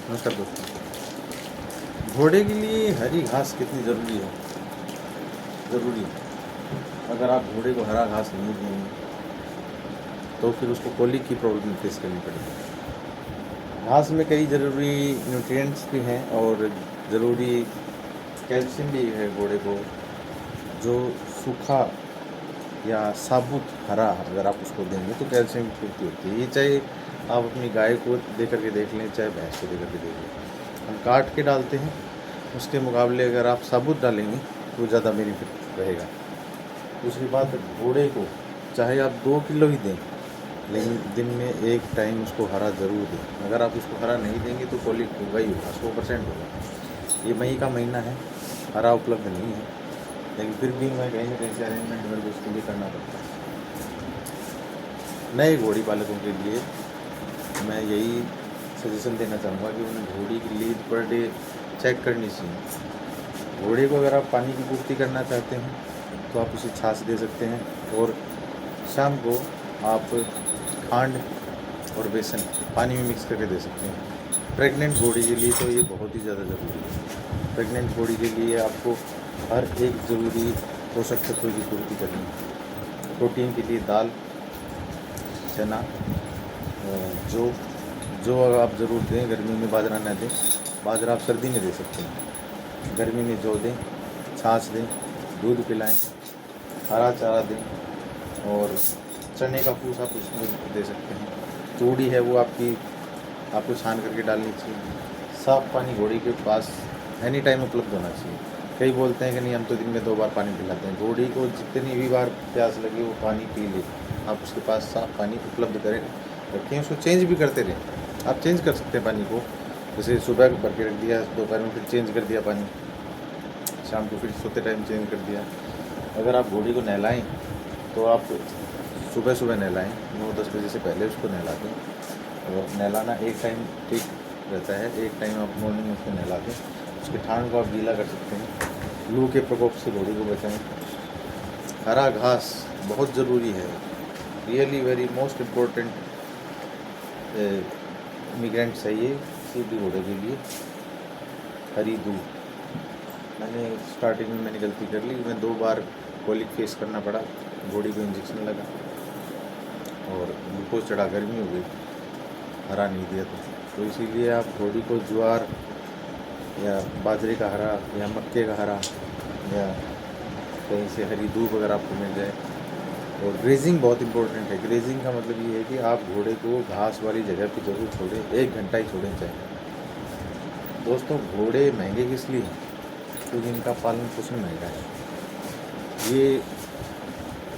नमस्कार दोस्तों। घोड़े के लिए हरी घास कितनी ज़रूरी है? ज़रूरी है। अगर आप घोड़े को हरा घास नहीं देंगे तो फिर उसको कोलिक की प्रॉब्लम फेस करनी पड़ेगी। घास में कई ज़रूरी न्यूट्रिएंट्स भी हैं और ज़रूरी कैल्शियम भी है घोड़े को, जो सूखा या साबुत हरा अगर आप उसको देंगे तो कैल्शियम की पूर्ति होती है। ये चाहे आप अपनी गाय को दे करके देख लें, चाहे भैंस को दे करके देख लें। हम काट के डालते हैं, उसके मुकाबले अगर आप साबुत डालेंगे तो ज़्यादा बेनिफिट रहेगा। दूसरी बात, घोड़े को चाहे आप 2 किलो ही दें, लेकिन दिन में एक टाइम उसको हरा ज़रूर दें। अगर आप उसको हरा नहीं देंगे तो कोलिक होगा ही होगा, 100% होगा। ये मई का महीना है, हरा उपलब्ध नहीं है, लेकिन फिर भी मैं कहीं ना कहीं से अरेंजमेंट मेरे को उसके लिए करना पड़ता है। नए घोड़ी पालकों के लिए मैं यही सजेशन देना चाहूँगा कि उन्हें घोड़ी की लीद पर डे चेक करनी चाहिए। घोड़े को अगर आप पानी की पूर्ति करना चाहते हैं तो आप उसे छाछ दे सकते हैं, और शाम को आप खांड और बेसन पानी में मिक्स करके दे सकते हैं। प्रेग्नेंट घोड़ी के लिए तो ये बहुत ही ज़्यादा ज़रूरी है। प्रेग्नेंट घोड़ी के लिए आपको हर एक ज़रूरी पोषक तत्व की पूर्ति करनी है। प्रोटीन के लिए दाल, चना, जो आप ज़रूर दें। गर्मी में बाजरा न दें, बाजरा आप सर्दी में दे सकते हैं। गर्मी में जौ दें, छाछ दें, दूध पिलाएं, हरा चारा दें, और चने का फूस आप उसमें दे सकते हैं। चूड़ी है वो आपको छान करके डालनी चाहिए। साफ़ पानी घोड़ी के पास एनी टाइम उपलब्ध होना चाहिए। कई बोलते हैं कि नहीं, हम तो दिन में 2 बार पानी पिलाते हैं। घोड़ी को जितनी भी बार प्यास लगे वो पानी पी ले। आप उसके पास साफ़ पानी उपलब्ध करें, रखें, उसको चेंज भी करते रहें। आप चेंज कर सकते हैं पानी को, जैसे सुबह भर के रख दिया, दोपहर में फिर चेंज कर दिया पानी, शाम को फिर सोते टाइम चेंज कर दिया। अगर आप घोड़ी को नहलाएं तो आप सुबह सुबह नहलाएं, 9-10 बजे से पहले उसको नहला दें। और नहलाना एक टाइम ठीक रहता है, एक टाइम आप मॉर्निंग में उसको नहला दें। उसके थान को आप गीला कर सकते हैं। लू के प्रकोप से घोड़ी को बचाएं। हरा घास बहुत ज़रूरी है, really very most important immigrants है ये किसी भी घोड़े के लिए। हरी दूध, मैंने स्टार्टिंग में मैंने गलती कर ली, मैं 2 बार कोलिक फेस करना पड़ा। घोड़ी को इंजेक्शन लगा और ग्लूकोज चढ़ा, गर्मी हो गई, हरा नहीं दिया तो इसीलिए आप घोड़ी को ज्वार या बाजरे का हरा या मक्के का हरा या कहीं से हरी दूब अगर आपको मिल जाए। और ग्रेजिंग बहुत इंपॉर्टेंट है। ग्रेजिंग का मतलब ये है कि आप घोड़े को घास वाली जगह पे ज़रूर छोड़ें, 1 घंटा ही छोड़ें चाहिए। दोस्तों, घोड़े महंगे किस लिए हैं? क्योंकि इनका पालन पोषण महंगा है। ये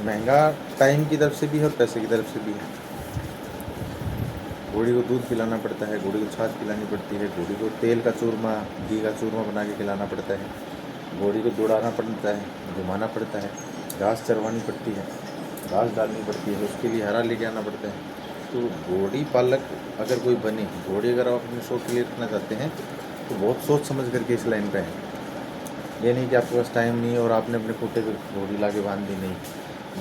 महंगा टाइम की तरफ से भी है और पैसे की तरफ से भी है। घोड़ी को दूध पिलाना पड़ता है, घोड़ी को छाछ पिलानी पड़ती है, घोड़ी को तेल का चूरमा, घी का चूरमा बना के खिलाना पड़ता है, घोड़ी को दौड़ाना पड़ता है, घुमाना पड़ता है, घास चरवानी पड़ती है, घास डालनी पड़ती है, उसके लिए हरा लेके आना पड़ता है। तो घोड़ी पालक अगर कोई बने, घोड़ी अगर आप अपने शौक के लिए रखना चाहते हैं तो बहुत सोच समझ करके इस लाइन पर हैं। ये नहीं कि आपके पास टाइम नहीं है और आपने अपने खूंटे पर घोड़ी ला के बांध दी, नहीं।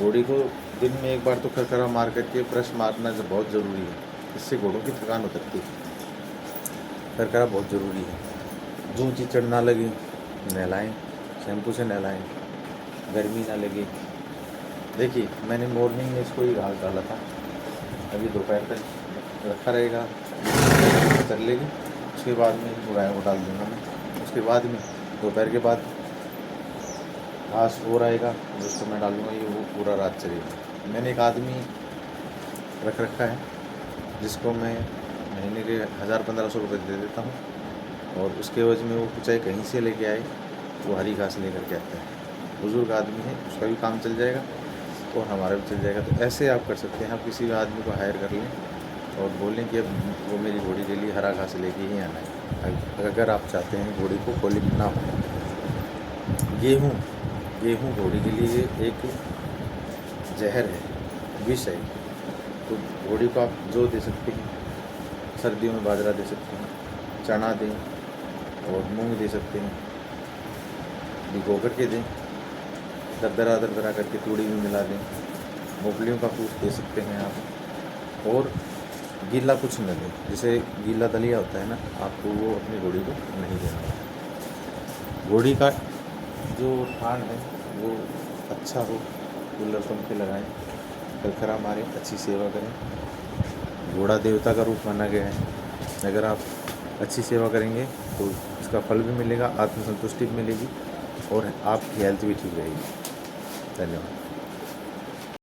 घोड़ी को दिन में एक बार तो खरखरा मार करके ब्रश मारना बहुत ज़रूरी है। इससे घोड़ों की थकान उतरती है। खरखरा बहुत ज़रूरी है। जो चीज़ चढ़ ना लगे नहलाएं, शैम्पू से नहलाएं, गर्मी ना लगे। देखिए, मैंने मॉर्निंग में इसको ही घास डाला था, अभी दोपहर तक रखा रहेगा, चल लेगी। उसके बाद में गाय को डाल दूँगा मैं। उसके बाद में दोपहर के बाद घास और आएगा जिसको मैं डालूँगा, ये वो पूरा रात चलेगा। मैंने एक आदमी रख रखा है जिसको मैं महीने के 1000-1500 रुपये दे देता हूँ, और उसके एवज में वो चाहे कहीं से लेके आए वो हरी घास लेकर के आता है। बुज़ुर्ग आदमी है, उसका भी काम चल जाएगा और हमारा भी चल जाएगा। तो ऐसे आप कर सकते हैं, आप किसी भी आदमी को हायर कर लें और बोलें कि अब वो मेरी घोड़ी के लिए हरा घास लेके ही आना है, अगर आप चाहते हैं घोड़ी को कोलिक ना हो। गेहूँ घोड़ी के लिए एक जहर है, विष है। तो घोड़ी को आप जो दे सकते हैं, सर्दियों में बाजरा दे सकते हैं, चना दें और मूंग दे सकते हैं, भिगो करके दें, दरदरा करके तूड़ी में मिला दें। मूंगफलियों का फूस दे सकते हैं आप, और गीला कुछ न दें, जैसे गीला दलिया होता है ना, आपको वो अपनी घोड़ी को नहीं देना है। घोड़ी का जो ठान है वो अच्छा हो, कूलर पंखे लगाएं, खरखरा मारें, अच्छी सेवा करें। घोड़ा देवता का रूप माना गया है, अगर आप अच्छी सेवा करेंगे तो उसका फल भी मिलेगा, आत्मसंतुष्टि भी मिलेगी और आपकी हेल्थ भी ठीक रहेगी। धन्यवाद।